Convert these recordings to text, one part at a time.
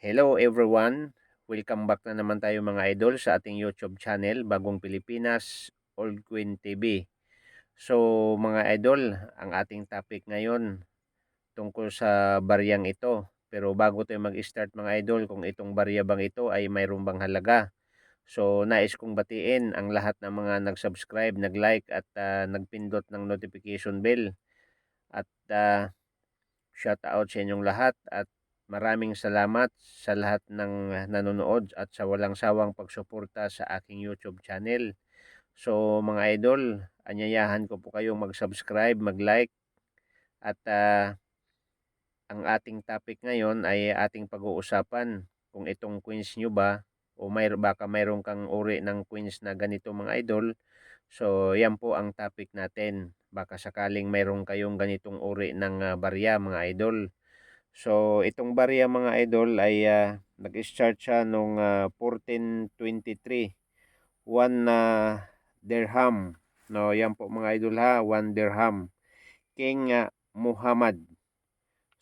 Hello everyone! Welcome back na naman tayo mga idol sa ating YouTube channel, Bagong Pilipinas, Old Queen TV. So mga idol, ang ating topic ngayon tungkol sa bariyang ito. Pero bago tayo mag-start mga idol, kung itong barya bang ito ay mayroon bang halaga. So nais kong batiin ang lahat ng mga nag-subscribe, nag-like at nagpindot ng notification bell. At shout out sa inyong lahat at maraming salamat sa lahat ng nanonood at sa walang sawang pagsuporta sa aking YouTube channel. So mga idol, anyayahan ko po kayong mag-subscribe, mag-like at ang ating topic ngayon ay ating pag-uusapan kung itong queens nyo ba o baka mayroon kang uri ng queens na ganito mga idol. So yan po ang topic natin. Baka sakaling mayroon kayong ganitong uri ng barya mga idol. So itong barya mga idol ay nag-start siya noong 1423. 1 dirham. No, yan po mga idol ha, 1 dirham. King Muhammad.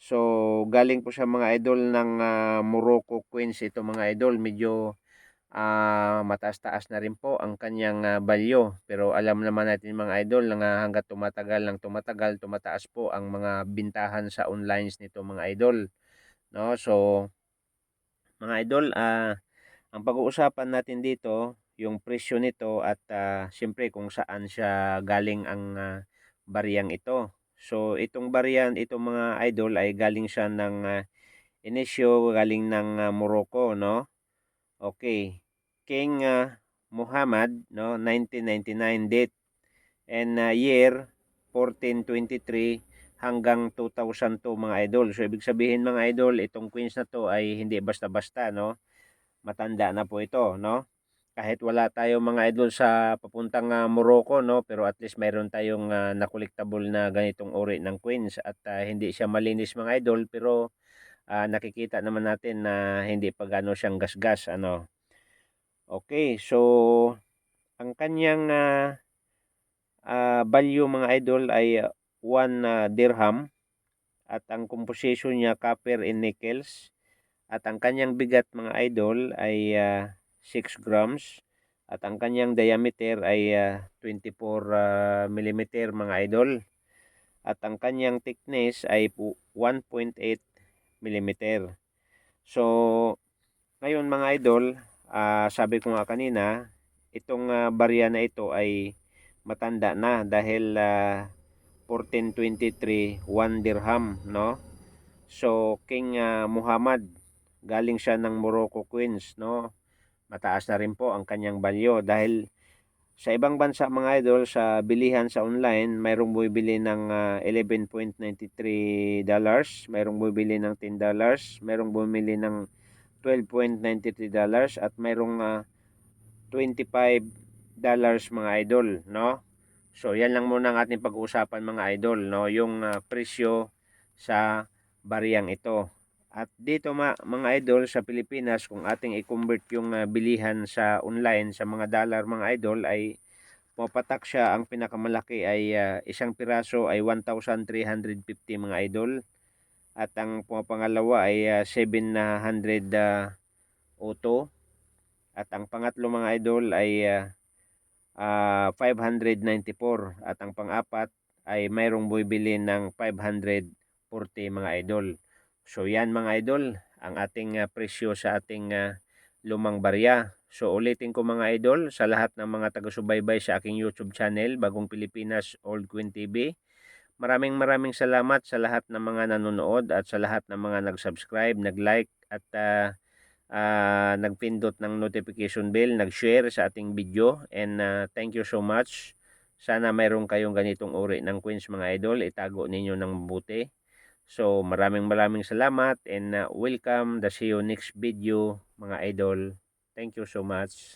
So galing po sa mga idol ng Morocco Queens ito mga idol. Medyo mataas-taas na rin po ang kanyang value. Pero alam naman natin mga idol na hanggat tumatagal ng tumatagal, tumataas po ang mga bintahan sa online nito mga idol. No? So mga idol, ang pag-uusapan natin dito, yung presyo nito at siyempre kung saan siya galing ang bariyang ito. So itong bariyan, itong mga idol ay galing siya ng inisyo, galing ng Morocco, no? Okay. King Muhammad, no, 1999 date and year 1423 hanggang 2002 mga idol. So ibig sabihin mga idol, itong queens na to ay hindi basta-basta, no? Matanda na po ito, no? Kahit wala tayo mga idol sa papuntang Morocco, no, pero at least mayroon tayong na-collectible na ganitong uri ng queens at hindi siya malinis mga idol, pero nakikita naman natin na hindi pa gaano siyang gasgas, ano. Okay, so ang kanyang value mga idol ay 1 dirham at ang composition niya copper and nickels at ang kanyang bigat mga idol ay 6 grams at ang kanyang diameter ay 24 millimeter mga idol at ang kanyang thickness ay 1.8 millimeter. So ngayon mga idol, sabi ko nga kanina, itong barya na ito ay matanda na dahil 1423 1 dirham, no? So King Muhammad, galing siya ng Morocco Queens, no? Mataas na rin po ang kanyang value dahil sa ibang bansa mga idol, sa bilihan sa online, mayroong bumibili ng $11.93, mayroong bumibili ng $10, mayroong bumibili ng $12.93 at mayroong $25 mga idol, no? So yan lang muna ang ating pag-uusapan mga idol, no? Yung presyo sa bariyang ito. At dito mga idol sa Pilipinas, kung ating i-convert yung bilihan sa online sa mga dollar mga idol ay pumapatak siya, ang pinakamalaki ay isang piraso ay 1,350 mga idol. At ang pangalawa ay 700 auto. At ang pangatlo mga idol ay 594 at ang pang-apat ay mayroong bumibili ng 540 mga idol. So yan mga idol, ang ating presyo sa ating lumang barya. So ulitin ko mga idol, sa lahat ng mga taga-subaybay sa aking YouTube channel, Bagong Pilipinas Old Queen TV, maraming salamat sa lahat ng mga nanonood at sa lahat ng mga nag-subscribe, nag-like at nagpindot ng notification bell, nag-share sa ating video and thank you so much. Sana mayroon kayong ganitong uri ng queens mga idol, itago ninyo ng mabuti. So maraming salamat and welcome. See you next video mga idol. Thank you so much.